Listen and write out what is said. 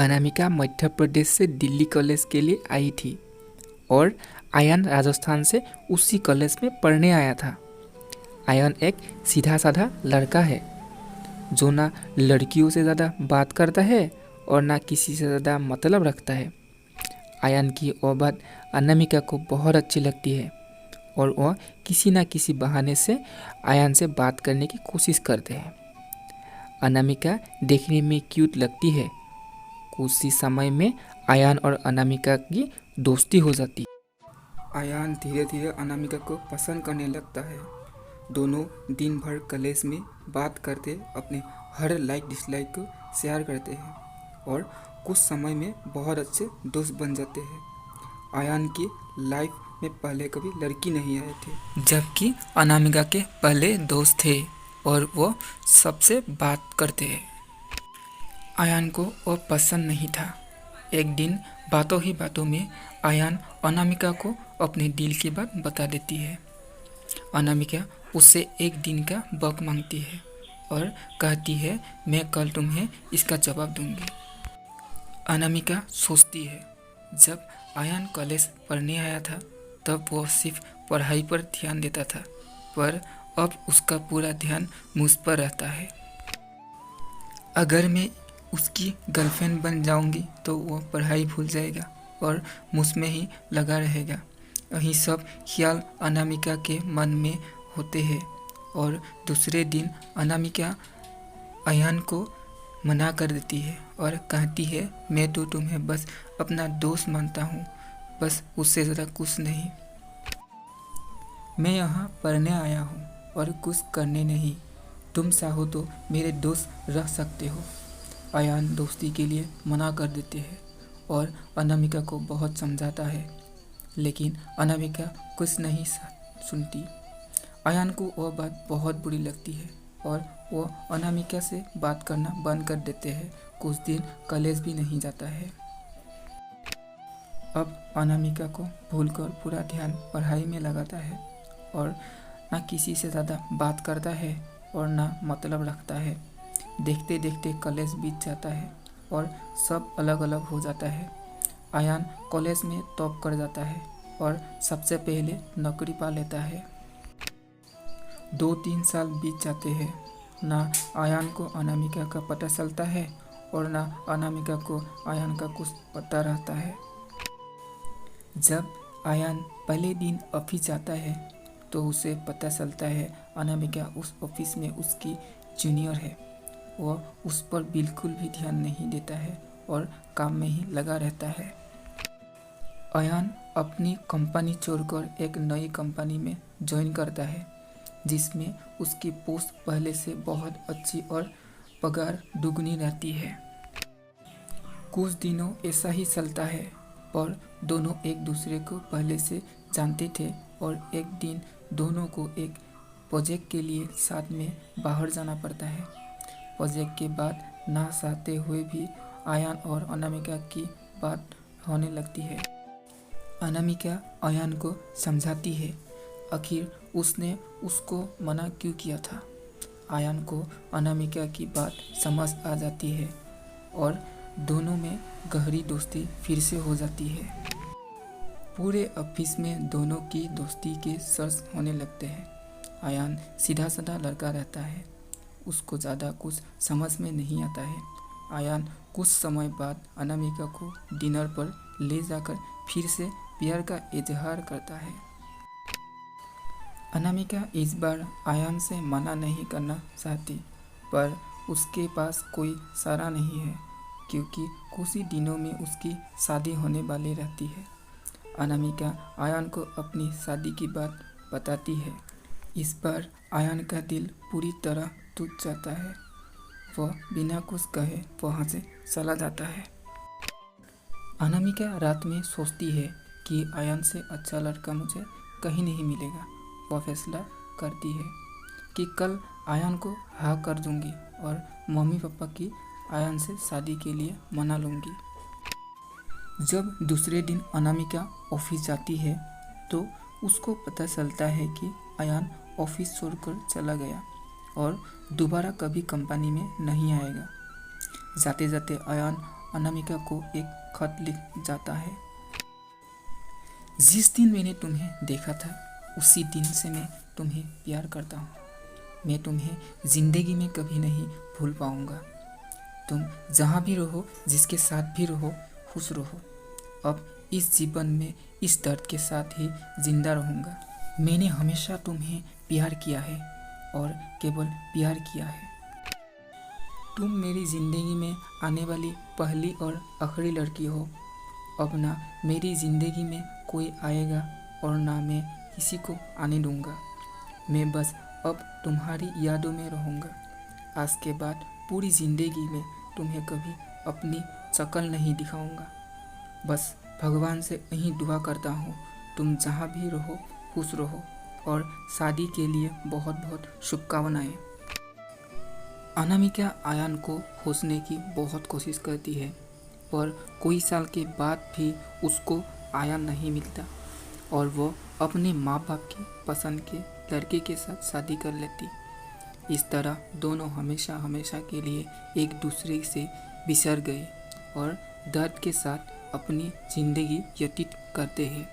अनामिका मध्य प्रदेश से दिल्ली कॉलेज के लिए आई थी और आयान राजस्थान से उसी कॉलेज में पढ़ने आया था। आयान एक सीधा साधा लड़का है जो ना लड़कियों से ज़्यादा बात करता है और ना किसी से ज़्यादा मतलब रखता है। आयान की वो बात अनामिका को बहुत अच्छी लगती है और वह किसी न किसी बहाने से आयान से बात करने की कोशिश करते हैं। अनामिका देखने में क्यूट लगती है। कुछ ही समय में आयान और अनामिका की दोस्ती हो जाती है। आयान धीरे धीरे अनामिका को पसंद करने लगता है। दोनों दिन भर कॉलेज में बात करते अपने हर लाइक डिसलाइक को शेयर करते हैं और कुछ समय में बहुत अच्छे दोस्त बन जाते हैं। आयान की लाइफ में पहले कभी लड़की नहीं आए थे, जबकि अनामिका के पहले दोस्त थे और वो सबसे बात करते हैं। आयान को वो पसंद नहीं था। एक दिन बातों ही बातों में आयान अनामिका को अपने दिल की बात बता देती है। अनामिका उससे एक दिन का वक्त मांगती है और कहती है मैं कल तुम्हें इसका जवाब दूंगी। अनामिका सोचती है जब आयान कॉलेज पढ़ने आया था तब वो सिर्फ पढ़ाई पर ध्यान देता था, पर अब उसका पूरा ध्यान मुझ पर रहता है। अगर मैं उसकी गर्लफ्रेंड बन जाऊंगी तो वो पढ़ाई भूल जाएगा और मुझ में ही लगा रहेगा। यही सब ख्याल अनामिका के मन में होते हैं और दूसरे दिन अनामिका आयान को मना कर देती है और कहती है मैं तो तुम्हें बस अपना दोस्त मानता हूँ, बस उससे ज़्यादा कुछ नहीं। मैं यहाँ पढ़ने आया हूँ और कुछ करने नहीं। तुम चाहो तो मेरे दोस्त रह सकते हो। आयान दोस्ती के लिए मना कर देते हैं और अनामिका को बहुत समझाता है, लेकिन अनामिका कुछ नहीं सुनती। आयान को वह बात बहुत बुरी लगती है और वो अनामिका से बात करना बंद कर देते हैं। कुछ दिन कॉलेज भी नहीं जाता है। अब अनामिका को भूलकर पूरा ध्यान पढ़ाई में लगाता है और ना किसी से ज़्यादा बात करता है और ना मतलब रखता है। देखते देखते कॉलेज बीत जाता है और सब अलग अलग हो जाता है। आयान कॉलेज में टॉप कर जाता है और सबसे पहले नौकरी पा लेता है। 2-3 साल बीत जाते हैं। ना आयान को अनामिका का पता चलता है और ना अनामिका को आयान का कुछ पता रहता है। जब आयान पहले दिन ऑफिस जाता है तो उसे पता चलता है अनामिका उस ऑफिस में उसकी जूनियर है। वह उस पर बिल्कुल भी ध्यान नहीं देता है और काम में ही लगा रहता है। आयान अपनी कंपनी छोड़कर एक नई कंपनी में ज्वाइन करता है जिसमें उसकी पोस्ट पहले से बहुत अच्छी और पगार दुगनी रहती है। कुछ दिनों ऐसा ही चलता है, पर दोनों एक दूसरे को पहले से जानते थे और एक दिन दोनों को एक प्रोजेक्ट के लिए साथ में बाहर जाना पड़ता है। प्रोजेक्ट के बाद ना चाहते हुए भी आयान और अनामिका की बात होने लगती है। अनामिका आयान को समझाती है आखिर उसने उसको मना क्यों किया था। आयान को अनामिका की बात समझ आ जाती है और दोनों में गहरी दोस्ती फिर से हो जाती है। पूरे ऑफिस में दोनों की दोस्ती के सर्च होने लगते हैं। आयान सीधा साधा लड़का रहता है, उसको ज़्यादा कुछ समझ में नहीं आता है। आयान कुछ समय बाद अनामिका को डिनर पर ले जाकर फिर से प्यार का इजहार करता है। अनामिका इस बार आयान से मना नहीं करना चाहती, पर उसके पास कोई चारा नहीं है क्योंकि कुछ ही दिनों में उसकी शादी होने वाली रहती है। अनामिका आयान को अपनी शादी की बात बताती है। इस बार आयान का दिल पूरी तरह टूट जाता है। वह बिना कुछ कहे वहाँ से चला जाता है। अनामिका रात में सोचती है कि आयान से अच्छा लड़का मुझे कहीं नहीं मिलेगा। वह फैसला करती है कि कल आयान को हाँ कर दूंगी और मम्मी पापा की आयान से शादी के लिए मना लूंगी। जब दूसरे दिन अनामिका ऑफिस जाती है तो उसको पता चलता है कि आयान ऑफिस छोड़कर चला गया और दोबारा कभी कंपनी में नहीं आएगा। जाते जाते आयान अनामिका को एक खत लिख जाता है। जिस दिन मैंने तुम्हें देखा था उसी दिन से मैं तुम्हें प्यार करता हूँ। मैं तुम्हें जिंदगी में कभी नहीं भूल पाऊँगा। तुम जहाँ भी रहो, जिसके साथ भी रहो, खुश रहो। अब इस जीवन में इस दर्द के साथ ही जिंदा रहूँगा। मैंने हमेशा तुम्हें प्यार किया है और केवल प्यार किया है। तुम मेरी ज़िंदगी में आने वाली पहली और आखिरी लड़की हो। अब ना मेरी ज़िंदगी में कोई आएगा और ना मैं किसी को आने दूंगा। मैं बस अब तुम्हारी यादों में रहूँगा। आज के बाद पूरी ज़िंदगी में तुम्हें कभी अपनी शक्ल नहीं दिखाऊंगा। बस भगवान से यही दुआ करता हूँ तुम जहाँ भी रहो खुश रहो, और शादी के लिए बहुत बहुत शुभकामनाएं। अनामिका आयान को खोजने की बहुत कोशिश करती है, पर कई साल के बाद भी उसको आयान नहीं मिलता और वो अपने माँ बाप की पसंद के लड़के के साथ शादी कर लेती। इस तरह दोनों हमेशा हमेशा के लिए एक दूसरे से बिछड़ गए और दर्द के साथ अपनी ज़िंदगी व्यतीत करते हैं।